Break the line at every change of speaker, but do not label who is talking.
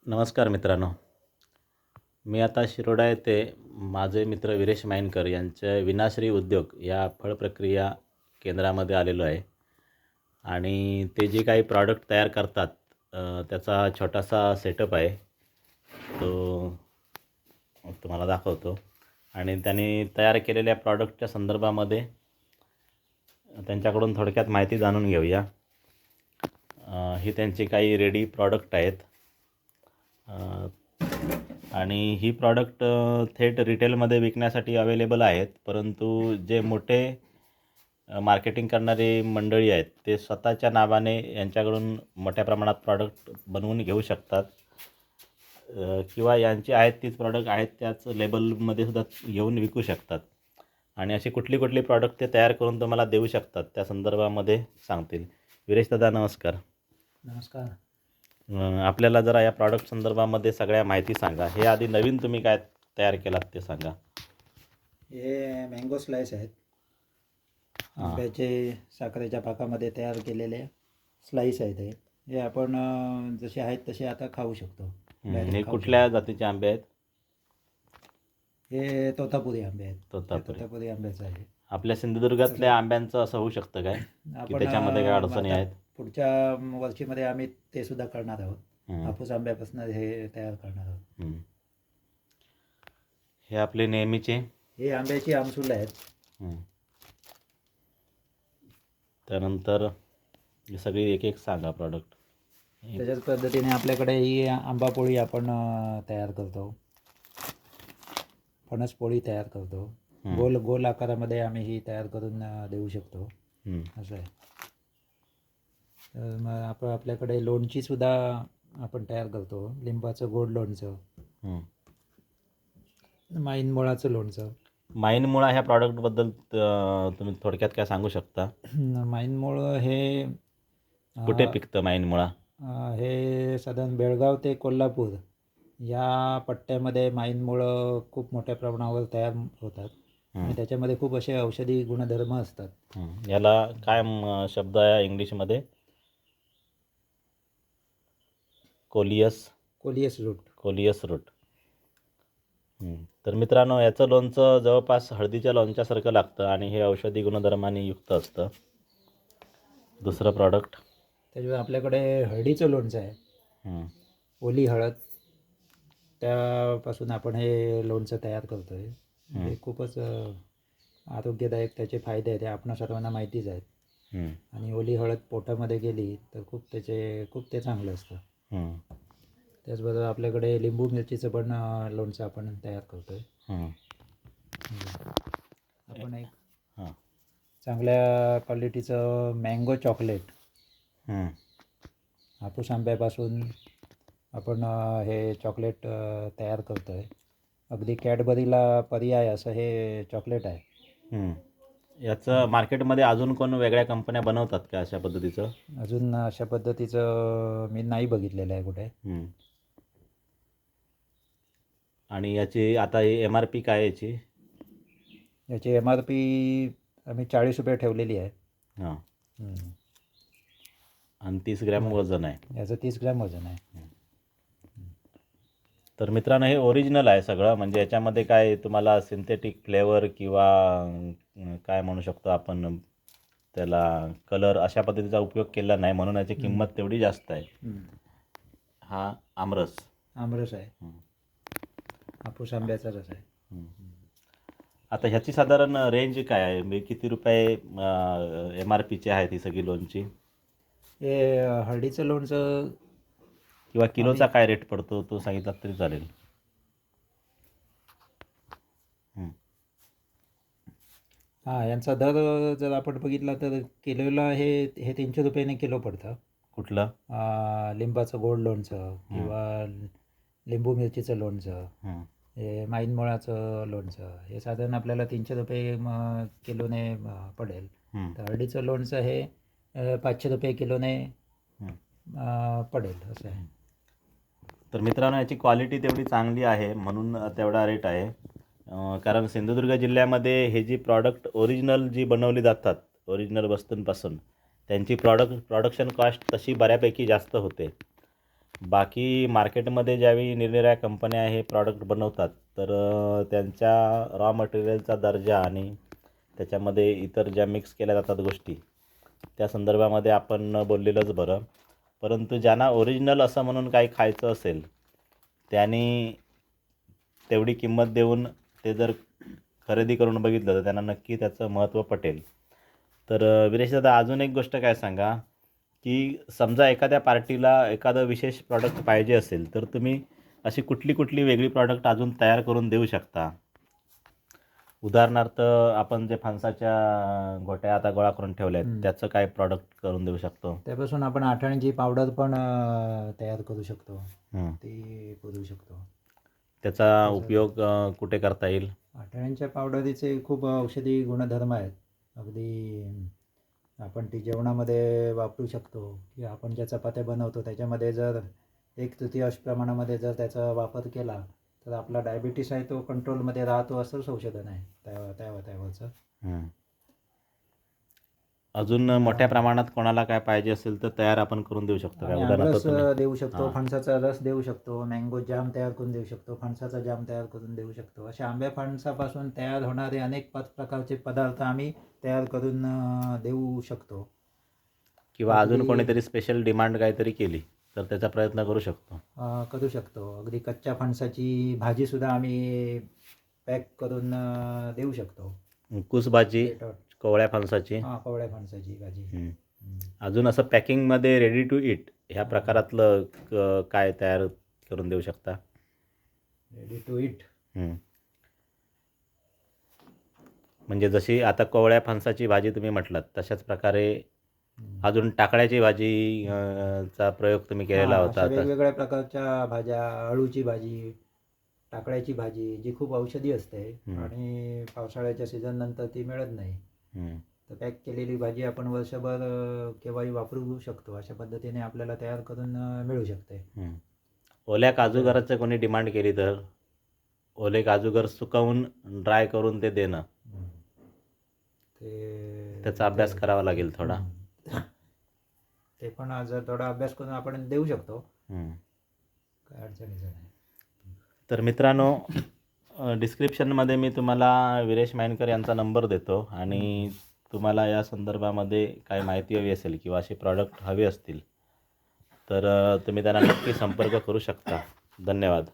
नमस्कार मित्रांनो. मी आता शिरोडा येथे माझे मित्र वीरेश माइनकर यांच्या विनाश्री उद्योग या फळ प्रक्रिया केंद्रामध्ये आलेलो आहे आणि ते जे काही प्रॉडक्ट तयार करतात त्याचा छोटासा सेटअप आहे. तो तुम्हाला दाखवतो आणि त्यांनी तयार केलेल्या प्रॉडक्टच्या संदर्भामध्ये त्यांच्याकडून थोडक्यात माहिती जाणून घेऊया. ही त्यांची काही रेडी प्रॉडक्ट आहेत आणि ही प्रॉडक्ट थेट रिटेलमध्ये विकण्यासाठी अवेलेबल आहेत. परंतु जे मोठे मार्केटिंग करणारी मंडळी आहेत ते स्वतःच्या नावाने यांच्याकडून मोठ्या प्रमाणात प्रॉडक्ट बनवून घेऊ शकतात किंवा यांची आहेत तीच प्रॉडक्ट आहेत त्याच लेबलमध्ये सुद्धा घेऊन विकू शकतात आणि अशी कुठली कुठली प्रॉडक्ट ते तयार करून तुम्हाला देऊ शकतात त्या संदर्भामध्ये सांगतील. वीरेश दादा नमस्कार.
नमस्कार.
आपल्याला जरा या प्रॉडक्ट संदर्भामध्ये सगळ्या माहिती सांगा. हे आधी नवीन तुम्ही काय तयार केलात ते सांगा.
हे मँगो स्लाइस आहेत. आंब्याचे साखरेच्या पाकामध्ये तयार केलेले स्लाइस आहेत. हे आपण जसे आहेत तसे आता खाऊ शकतो.
हे कुठल्या जातीचे आंबे आहेत?
हे तोतापुरी आंबे आहेत.
तोतापुरी.
तोतापुरी आंब्याचं आहे.
आपल्या सिंधुदुर्गातल्या आंब्यांचं असं होऊ शकतं काय की त्याच्यामध्ये काय अडचणी आहेत?
पुढच्या वर्षीमध्ये आम्ही ते सुद्धा करणार आहोत. हापूस आंब्यापासून हे तयार करणार आहोत.
हे आपले नेहमीचे
हे आंब्याची आमसूल आहेत.
त्यानंतर ही सगळी एक एक सांगा प्रॉडक्ट.
त्याच्याच पद्धतीने आपल्याकडे ही आंबा पोळी आपण तयार करतो. फणस पोळी तयार करतो. गोल गोल आकारामध्ये आम्ही ही तयार करून देऊ शकतो. असं आहे. तर मग आपल्याकडे लोणची सुद्धा आपण तयार करतो. लिंबाचं गोड लोणचं, माईनमुळाचं लोणचं.
माईनमुळा ह्या प्रॉडक्टबद्दल तुम्ही थोडक्यात काय सांगू शकता?
माईनमुळ हे
कुठे पिकतं माईनमुळा?
हे साधारण बेळगाव ते कोल्हापूर या पट्ट्यामध्ये माईनमुळं खूप मोठ्या प्रमाणावर तयार होतात आणि त्याच्यामध्ये खूप असे औषधी गुणधर्म असतात.
याला काय शब्द आहे इंग्लिशमध्ये? Coleus root. तर मित्रांनो, याचं लोणचं जवळपास हळदीच्या लोणच्यासारखं लागतं आणि हे औषधी गुणधर्मांनी युक्त असतं. दुसरं प्रॉडक्ट
त्याच्यावर आपल्याकडे हळदीचं लोणचं आहे. ओली हळद त्यापासून आपण हे लोणचं तयार करतो आहे. हे खूपच आरोग्यदायक त्याचे फायदे आहेत. हे आपणा सर्वांना माहितीच आहेत. आणि ओली हळद पोटामध्ये गेली तर खूप ते चांगलं असतं. त्याचबरोबर आपल्याकडे लिंबू मिरचीचं पण लोणचं आपण तयार करतो आहे. आपण एक चांगल्या क्वालिटीचं मँगो चॉकलेट हापूस आंब्यापासून आपण हे चॉकलेट तयार करतो आहे. अगदी कॅडबरीला पर्याय असं हे चॉकलेट आहे.
याचं मार्केटमध्ये अजून कोण वेगळ्या कंपन्या बनवतात का अशा पद्धतीचं?
अजून अशा पद्धतीचं मी नाही बघितलेलं आहे कुठे.
आणि याची आता MRP काय आहे याची?
याची MRP आम्ही 40 रुपये ठेवलेली आहे.
आणि 30 ग्रॅम वजन आहे.
याचं 30 ग्रॅम वजन आहे.
तर मित्रांनो, हे ओरिजिनल आहे सगळं. म्हणजे याच्यामध्ये काय तुम्हाला सिंथेटिक फ्लेवर किंवा काय म्हणू शकतो आपण त्याला कलर अशा पद्धतीचा उपयोग केला नाही, म्हणून याची किंमत तेवढी जास्त आहे. हा आमरस
आहे. हापूस आंब्याचा रस आहे.
आता ह्याची साधारण रेंज काय आहे? म्हणजे किती रुपये MRPची आहे ती सगळी लोणची?
हे हळदीचं लोणचं
किंवा किलोचा काय रेट पडतो तो सांगितला तरी चालेल.
यांचा दर जर आपण बघितला तर किलोला हे 300 रुपयाने किलो पडतं.
कुठलं?
लिंबाचं गोड लोणचं किंवा लिंबू मिरचीचं लोणचं, हे माईनमुळाचं लोणचं हे साधारण आपल्याला 300 रुपये किलोने पडेल. तर हळदीचं लोणचं हे 500 रुपये किलोने पडेल असं आहे.
तर मित्रांनो, याची क्वालिटी तेवढी चांगली आहे म्हणून तेवढा रेट आहे. कारण सिंधुदुर्ग जिल्ह्यामध्ये हे जी प्रॉडक्ट ओरिजिनल जी बनवली जातात ओरिजिनल वस्तूंपासून त्यांची प्रोडक्शन कॉस्ट तशी बऱ्यापैकी जास्त होते. बाकी मार्केटमध्ये ज्यावेळी निरनिराळ्या कंपन्या हे प्रॉडक्ट बनवतात तर त्यांच्या रॉ मटेरियलचा दर्जा आणि त्याच्यामध्ये इतर ज्या मिक्स केल्या जातात गोष्टी त्या संदर्भामध्ये आपण बोललेलंच बरं. परंतु ज्यांना ओरिजिनल असं म्हणून काही खायचं असेल त्यांनी तेवढी किंमत देऊन ते जर खरेदी करून बघितलं तर त्यांना नक्की त्याचं महत्त्व पटेल. तर वीरेश दादा, अजून एक गोष्ट काय सांगा, की समजा एखाद्या पार्टीला एखादं विशेष प्रॉडक्ट पाहिजे असेल तर तुम्ही अशी कुठली कुठली वेगळी प्रॉडक्ट अजून तयार करून देऊ शकता? उदाहरणार्थ आपण जे फणसाच्या गोट्या आता गोळा करून ठेवल्या आहेत त्याचं काय प्रॉडक्ट करून देऊ शकतो?
त्यापासून आपण आठवणीची पावडर पण तयार करू शकतो,
हं.
ती करू शकतो.
त्याचा उपयोग कुठे करता येईल?
आठवणीच्या पावडरीचे खूप औषधी गुणधर्म आहेत. अगदी आपण ती जेवणामध्ये वापरू शकतो, की आपण ज्या चपात्या बनवतो त्याच्यामध्ये जर 1/3 प्रमाणामध्ये जर त्याचा वापर केला तर आपला डायबिटीस आहे तो कंट्रोलमध्ये राहतो, असं संशोधन आहे त्यावरचं.
हं. अजून मोठ्या प्रमाणात कोणाला काय पाहिजे असेल तर तयार आपण करून देऊ शकतो काय?
आणि
उदाहरणार्थ
आमरस
तुम्ही
देऊ शकतो, फणसाचा रस देऊ शकतो, मँगो जाम तयार करून देऊ शकतो, फणसाचा जाम तयार करून देऊ शकतो. अशा आंब्या फणसापासून तयार होणारे अनेक प्रकारचे पदार्थ आम्ही तयार करून देऊ शकतो.
किंवा अजून कोणीतरी स्पेशल डिमांड काहीतरी केली तर त्याचा प्रयत्न करू शकतो.
करू शकतो. अगदी कच्च्या फणसाची भाजीसुद्धा आम्ही पॅक करून देऊ शकतो.
कुसभाजी, कोवळ्या फणसाची.
कोवळ्या फणसाची भाजी.
अजून असं पॅकिंगमध्ये रेडी टू इट ह्या प्रकारातलं काय तयार करून देऊ शकता?
रेडी टू इट
म्हणजे जशी आता कोवळ्या फणसाची भाजी तुम्ही म्हटलात तशाच प्रकारे अजून टाकळ्याची भाजी चा प्रयोग तुम्ही केलेला होता.
अशा वेगवेगळ्या प्रकारच्या भाज्या, अळूची भाजी, टाकळ्याची भाजी जी खूप औषधी असते आणि पावसाळ्याच्या सीझन नंतर ती मिळत नाही, तर पॅक केलेली भाजी आपण वर्षभर केव्हाही वापरू शकतो. अशा पद्धतीने आपल्याला तयार करून मिळू शकते.
ओल्या काजूगराचं कोणी डिमांड केली तर ओले काजूगर सुकवून ड्राय करून ते देणं, त्याचा अभ्यास करावा लागेल थोडा.
ते पण जर थोडा अभ्यास करून आपण देऊ शकतो, काय अडचणीचं नाही.
तर मित्रांनो, डिस्क्रिप्शनमध्ये मी तुम्हाला वीरेश मायनकर यांचा नंबर देतो आणि तुम्हाला या संदर्भामध्ये काही माहिती हवी असेल किंवा असे प्रॉडक्ट हवे असतील तर तुम्ही त्यांना नक्की संपर्क करू शकता. धन्यवाद.